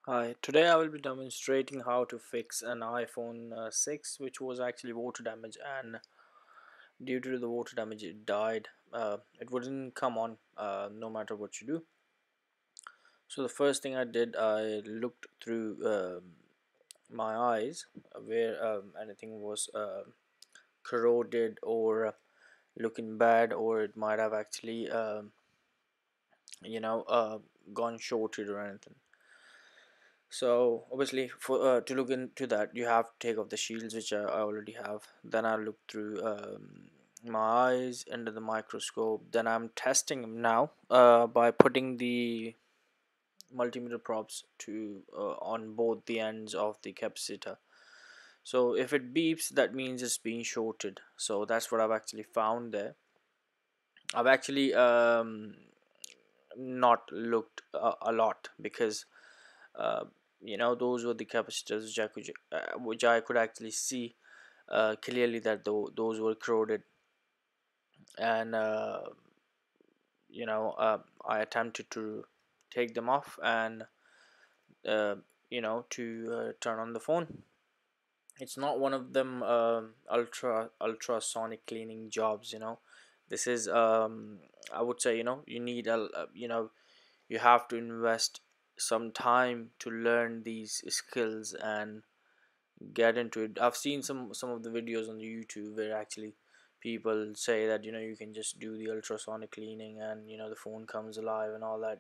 Hi, today I will be demonstrating how to fix an iPhone 6 which was actually water damage, and due to the water damage it died. It wouldn't come on no matter what you do. So the first thing I did, I looked through my eyes where anything was corroded or looking bad, or it might have actually you know uh, gone shorted or anything. So obviously, for to look into that, you have to take off the shields, which I already have. Then I look through my eyes under the microscope. Then I'm testing them now by putting the multimeter probes to on both the ends of the capacitor. So if it beeps, that means it's being shorted. So that's what I've actually found there. I've actually not looked a lot because uh, those were the capacitors which I could actually see clearly that those were corroded, and I attempted to take them off and uh, to turn on the phone. It's not one of them ultrasonic cleaning jobs. This is I would say, you need you have to invest some time to learn these skills and get into it. I've seen some of the videos on YouTube where actually people say that you can just do the ultrasonic cleaning and the phone comes alive and all that.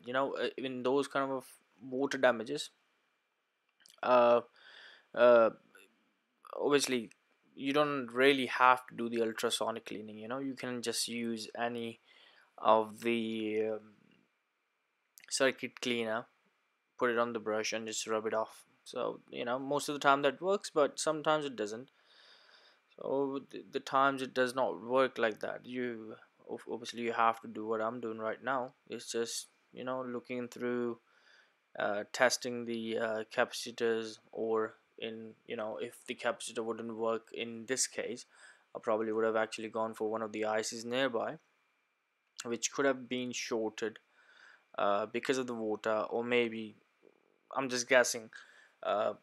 In those kind of water damages, uh, uh, obviously you don't really have to do the ultrasonic cleaning. You can just use any of the circuit cleaner, put it on the brush and just rub it off. So most of the time that works, but sometimes it doesn't. So the times it does not work like that, obviously you have to do what I'm doing right now. It's just looking through, testing the capacitors, or in if the capacitor wouldn't work in this case, I probably would have actually gone for one of the ICs nearby, which could have been shorted because of the water, or maybe I'm just guessing, uh,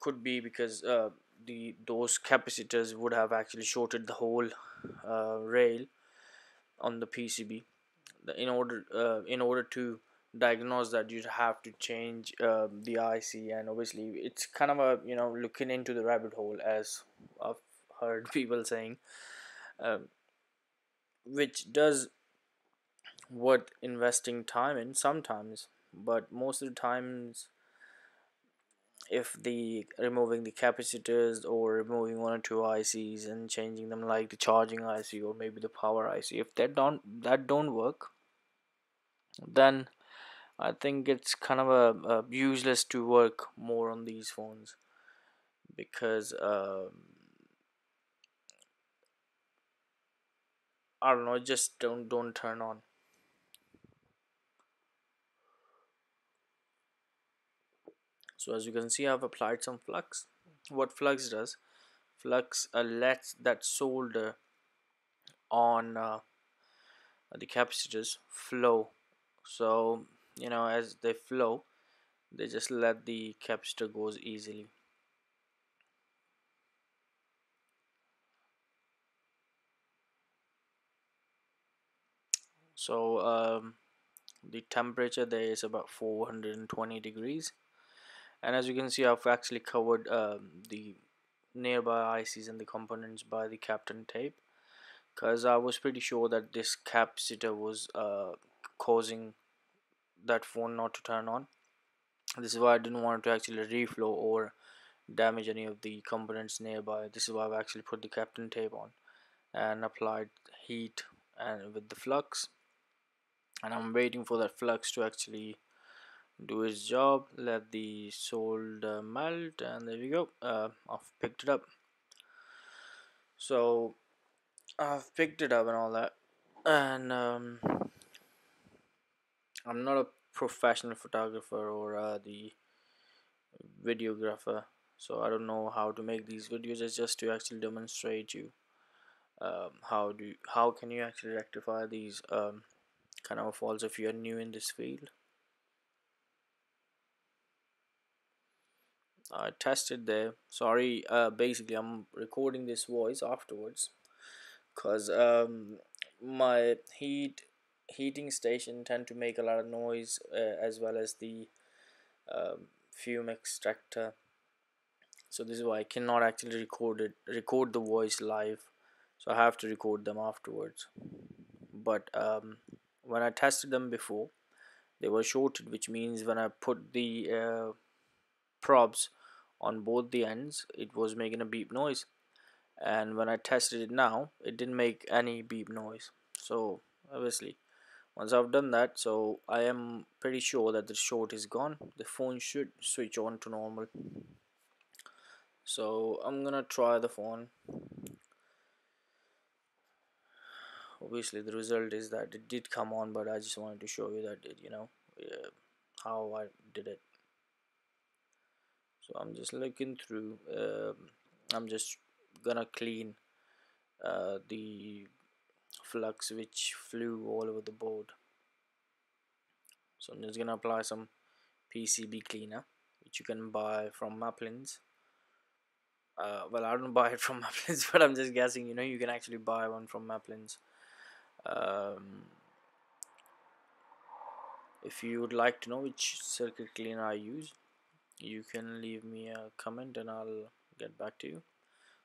could be because the those capacitors would have actually shorted the whole rail on the PCB. In order to diagnose that, you'd have to change the IC, and obviously it's kind of a looking into the rabbit hole, as I've heard people saying, um, which does worth investing time in sometimes, but most of the times, if the removing the capacitors or removing one or two ICs and changing them, like the charging IC or maybe the power IC, if that don't work, then I think it's kind of a useless to work more on these phones, because I don't know, just don't turn on. So as you can see, I've applied some flux. What flux does, flux lets that solder on the capacitors flow. So as they flow, they just let the capacitor goes easily. So the temperature there is about 420 degrees, and as you can see, I've actually covered the nearby ICs and the components by the Kapton tape, because I was pretty sure that this capacitor was causing that phone not to turn on. This is why I didn't want to actually reflow or damage any of the components nearby. This is why I've actually put the Kapton tape on and applied heat and with the flux, and I'm waiting for that flux to actually do its job. Let the solder melt, and there we go. I've picked it up. So I've picked it up and all that, and I'm not a professional photographer or the videographer, so I don't know how to make these videos. It's just to actually demonstrate you how can you actually rectify these kind of faults if you're new in this field. I tested there. Sorry, basically I'm recording this voice afterwards because my heating station tend to make a lot of noise, as well as the fume extractor. So this is why I cannot actually record the voice live, so I have to record them afterwards. But when I tested them before, they were shorted, which means when I put the probes on both the ends, it was making a beep noise. And when I tested it now, it didn't make any beep noise. So obviously, once I've done that, so I am pretty sure that the short is gone. The phone should switch on to normal. So I'm gonna try the phone. Obviously the result is that it did come on, but I just wanted to show you that how I did it. So I'm just looking through. I'm just gonna clean the flux which flew all over the board. So I'm just gonna apply some PCB cleaner, which you can buy from Maplins. Well, I don't buy it from Maplins, but I'm just guessing. You can actually buy one from Maplins. Um, if you would like to know which circuit cleaner I use, you can leave me a comment and I'll get back to you.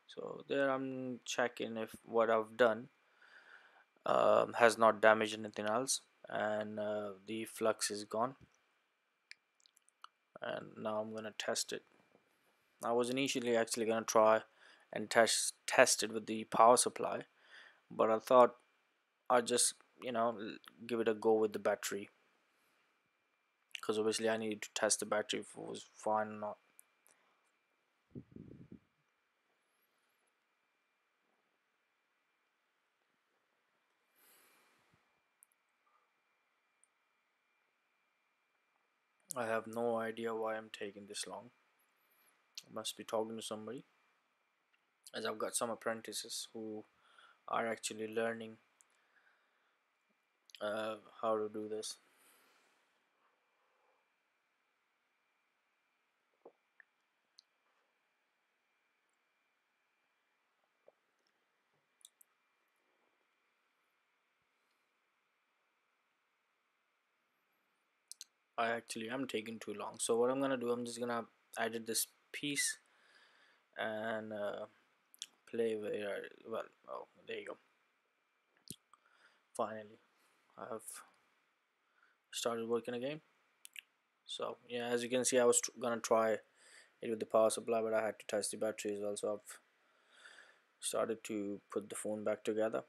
So there I'm checking if what I've done has not damaged anything else, and the flux is gone. And now I'm gonna test it. I was initially actually gonna try and test it with the power supply, but I thought I'd just give it a go with the battery, because obviously I needed to test the battery if it was fine or not. I have no idea why I'm taking this long. I must be talking to somebody, as I've got some apprentices who are actually learning how to do this. I actually am taking too long. So what I'm gonna do, I'm just gonna edit this piece and play where. Well, oh, there you go. Finally, I have started working again. So yeah, as you can see, I was gonna try it with the power supply, but I had to test the battery as well. So I've started to put the phone back together.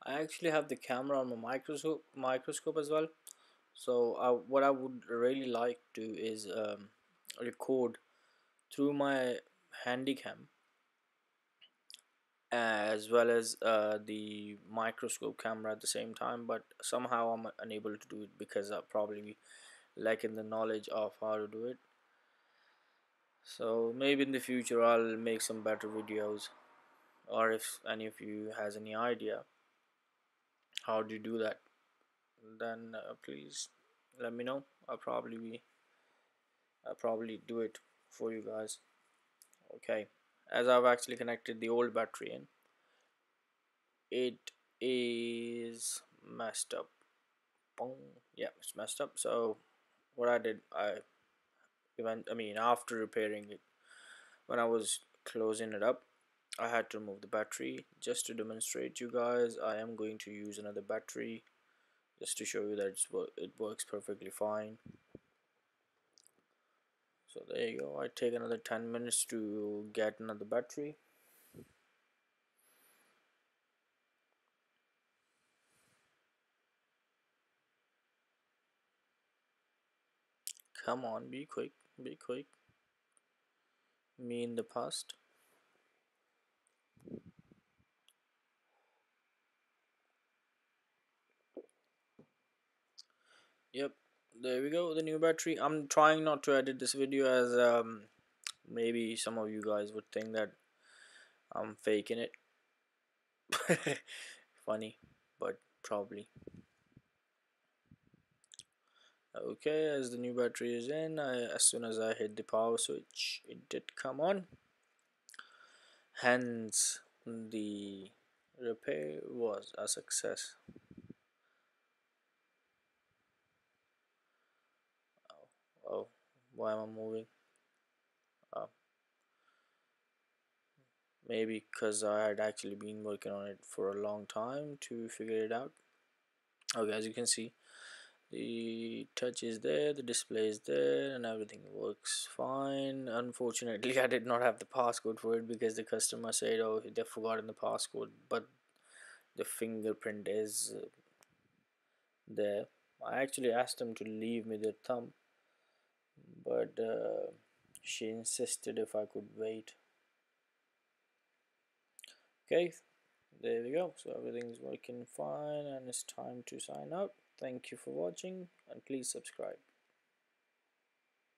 I actually have the camera on my microscope as well. So what I would really like to is record through my Handycam, as well as the microscope camera at the same time, but somehow I'm unable to do it because I probably lack in the knowledge of how to do it. So maybe in the future I'll make some better videos, or if any of you has any idea how do you do that, then please let me know. I'll probably do it for you guys. Okay, as I've actually connected the old battery in, it is messed up. Boom. Yeah, it's messed up. So what I did, I mean, after repairing it, when I was closing it up, I had to remove the battery just to demonstrate you guys. I am going to use another battery just to show you that it works perfectly fine. So there you go. I take another 10 minutes to get another battery. Come on, be quick, be quick. Me in the past. Yep, there we go, the new battery. I'm trying not to edit this video as maybe some of you guys would think that I'm faking it. Funny, but probably. Okay, as the new battery is in, as soon as I hit the power switch, it did come on. Hence, the repair was a success. Oh, why am I moving? Uh, Maybe because I had actually been working on it for a long time to figure it out. Okay, as you can see, the touch is there, the display is there, and everything works fine. Unfortunately, I did not have the passcode for it because the customer said, oh, they've forgotten the passcode, but the fingerprint is there. I actually asked them to leave me their thumb, but she insisted if I could wait. Okay, there we go. So everything's working fine and it's time to sign out. Thank you for watching and please subscribe.